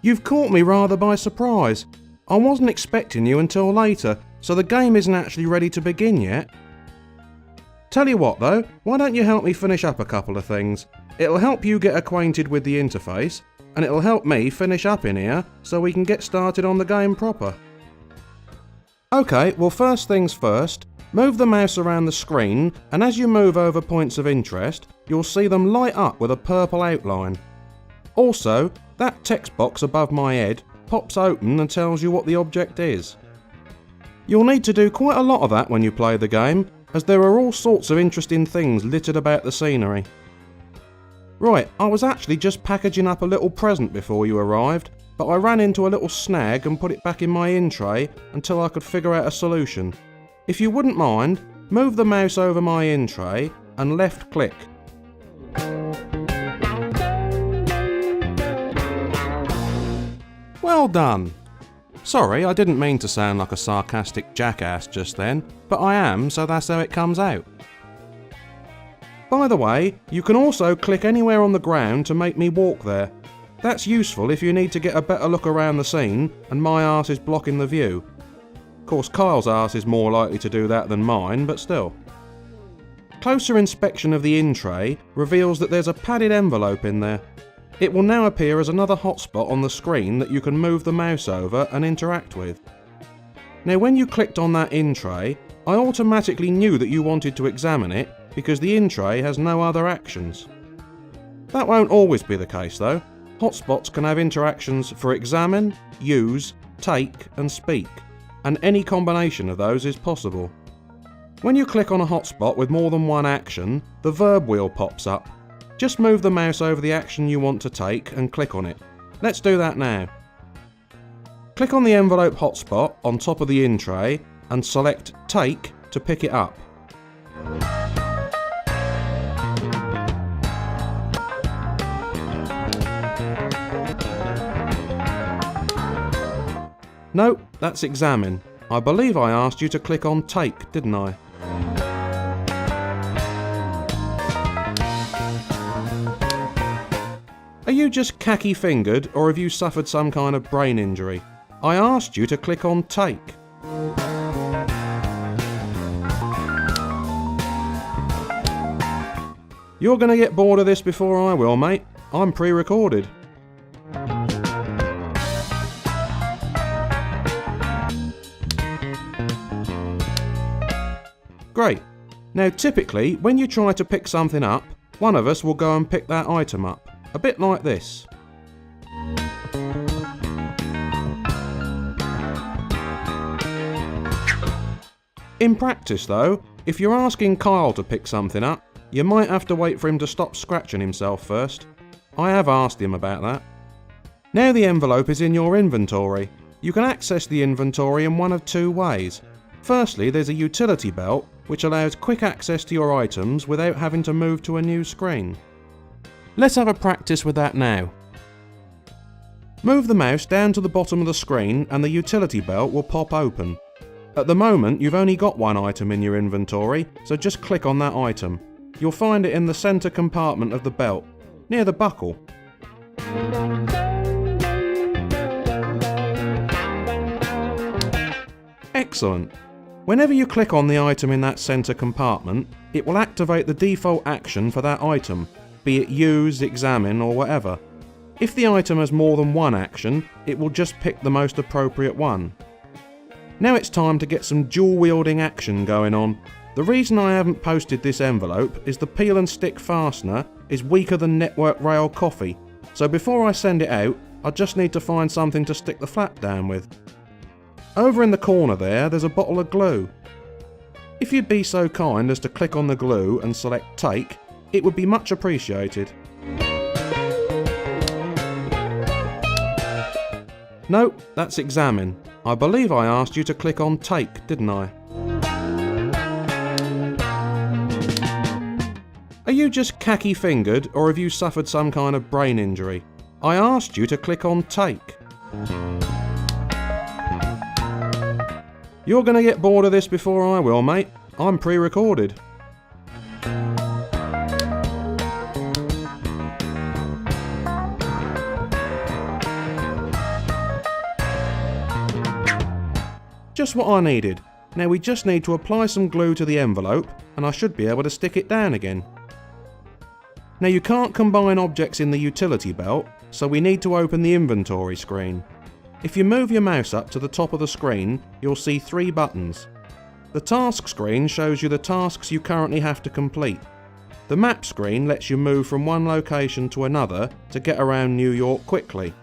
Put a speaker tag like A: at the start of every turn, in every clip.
A: You've caught me rather by surprise. I wasn't expecting you until later, so the game isn't actually ready to begin yet. Tell you what though, why don't you help me finish up a couple of things? It'll help you get acquainted with the interface, and it'll help me finish up in here so we can get started on the game proper. Okay, well first things first, move the mouse around the screen, and as you move over points of interest, you'll see them light up with a purple outline. Also, that text box above my head pops open and tells you what the object is. You'll need to do quite a lot of that when you play the game, as there are all sorts of interesting things littered about the scenery. Right, I was actually just packaging up a little present before you arrived, but I ran into a little snag and put it back in my in tray until I could figure out a solution. If you wouldn't mind, move the mouse over my in tray and left click. Well done! Sorry, I didn't mean to sound like a sarcastic jackass just then, but I am, so that's how it comes out. By the way, you can also click anywhere on the ground to make me walk there. That's useful if you need to get a better look around the scene and my arse is blocking the view. Of course, Kyle's arse is more likely to do that than mine, but still. Closer inspection of the in tray reveals that there's a padded envelope in there. It will now appear as another hotspot on the screen that you can move the mouse over and interact with. Now when you clicked on that in tray, I automatically knew that you wanted to examine it because the in tray has no other actions. That won't always be the case though. Hotspots can have interactions for examine, use, take and speak, and any combination of those is possible. When you click on a hotspot with more than one action, the verb wheel pops up. Just move the mouse over the action you want to take and click on it. Let's do that now. Click on the envelope hotspot on top of the in tray and select Take to pick it up. Nope, that's Examine. I believe I asked you to click on Take, didn't I? Are you just khaki-fingered, or have you suffered some kind of brain injury? I asked you to click on Take. You're gonna get bored of this before I will, mate. I'm pre-recorded. Great. Now typically, when you try to pick something up, one of us will go and pick that item up. A bit like this. In practice though, if you're asking Kyle to pick something up, you might have to wait for him to stop scratching himself first. I have asked him about that. Now the envelope is in your inventory. You can access the inventory in one of two ways. Firstly, there's a utility belt, which allows quick access to your items without having to move to a new screen. Let's have a practice with that now. Move the mouse down to the bottom of the screen and the utility belt will pop open. At the moment you've only got one item in your inventory, so just click on that item. You'll find it in the centre compartment of the belt, near the buckle. Excellent. Whenever you click on the item in that centre compartment, it will activate the default action for that item, be it use, examine or whatever. If the item has more than one action, it will just pick the most appropriate one. Now it's time to get some dual wielding action going on. The reason I haven't posted this envelope is the peel and stick fastener is weaker than network rail coffee, so before I send it out, I just need to find something to stick the flap down with. Over in the corner there's a bottle of glue. If you'd be so kind as to click on the glue and select Take, it would be much appreciated. Nope, that's Examine. I believe I asked you to click on Take, didn't I? Are you just khaki-fingered, or have you suffered some kind of brain injury? I asked you to click on Take. You're gonna get bored of this before I will, mate. I'm pre-recorded. Just what I needed. Now we just need to apply some glue to the envelope and I should be able to stick it down again. Now you can't combine objects in the utility belt, so we need to open the inventory screen. If you move your mouse up to the top of the screen, you'll see 3 buttons. The task screen shows you the tasks you currently have to complete. The map screen lets you move from one location to another to get around New York quickly.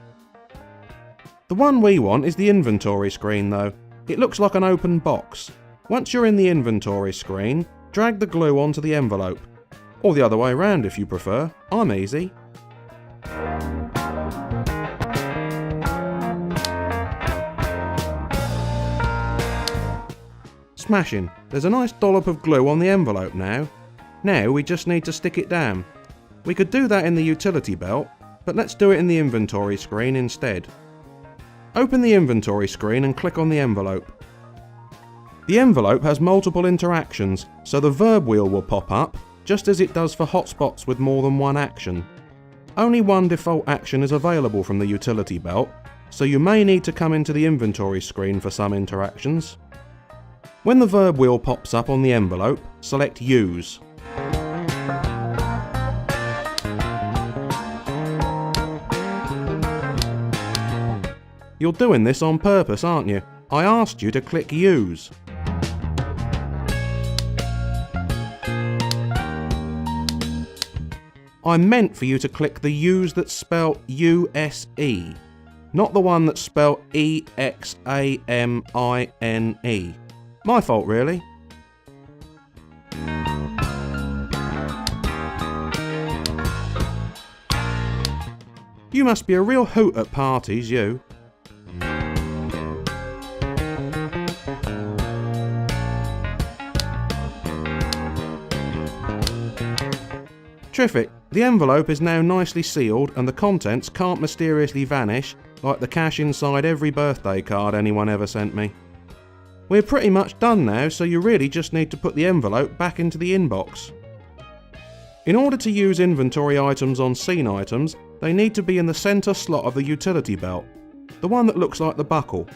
A: The one we want is the inventory screen though. It looks like an open box. Once you're in the inventory screen, drag the glue onto the envelope. Or the other way around if you prefer. I'm easy. Smashing. There's a nice dollop of glue on the envelope now. Now we just need to stick it down. We could do that in the utility belt, but let's do it in the inventory screen instead. Open the inventory screen and click on the envelope. The envelope has multiple interactions, so the verb wheel will pop up, just as it does for hotspots with more than one action. Only one default action is available from the utility belt, so you may need to come into the inventory screen for some interactions. When the verb wheel pops up on the envelope, select Use. You're doing this on purpose, aren't you? I asked you to click Use. I meant for you to click the Use that's spelled U-S-E, not the one that's spelled E-X-A-M-I-N-E. My fault, really. You must be a real hoot at parties, you. Terrific. The envelope is now nicely sealed and the contents can't mysteriously vanish like the cash inside every birthday card anyone ever sent me. We're pretty much done now, so you really just need to put the envelope back into the inbox. In order to use inventory items on scene items, they need to be in the centre slot of the utility belt, the one that looks like the buckle.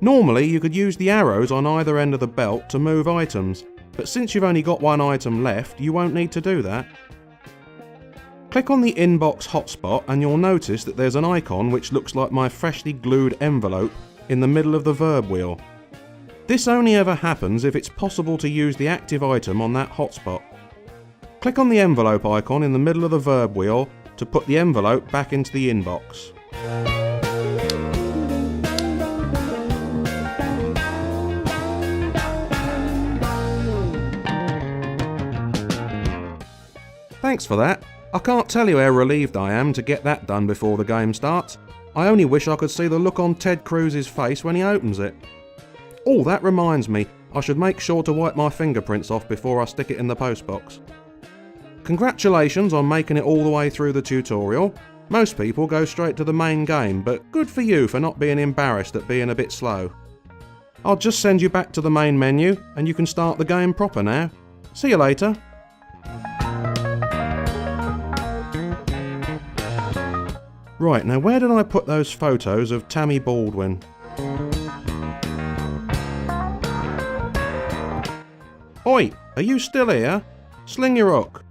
A: Normally you could use the arrows on either end of the belt to move items, but since you've only got one item left, you won't need to do that. Click on the inbox hotspot and you'll notice that there's an icon which looks like my freshly glued envelope in the middle of the verb wheel. This only ever happens if it's possible to use the active item on that hotspot. Click on the envelope icon in the middle of the verb wheel to put the envelope back into the inbox. Thanks for that. I can't tell you how relieved I am to get that done before the game starts. I only wish I could see the look on Ted Cruz's face when he opens it. Oh, that reminds me, I should make sure to wipe my fingerprints off before I stick it in the postbox. Congratulations on making it all the way through the tutorial. Most people go straight to the main game, but good for you for not being embarrassed at being a bit slow. I'll just send you back to the main menu and you can start the game proper now. See you later. Right, now where did I put those photos of Tammy Baldwin? Oi, are you still here? Sling your hook.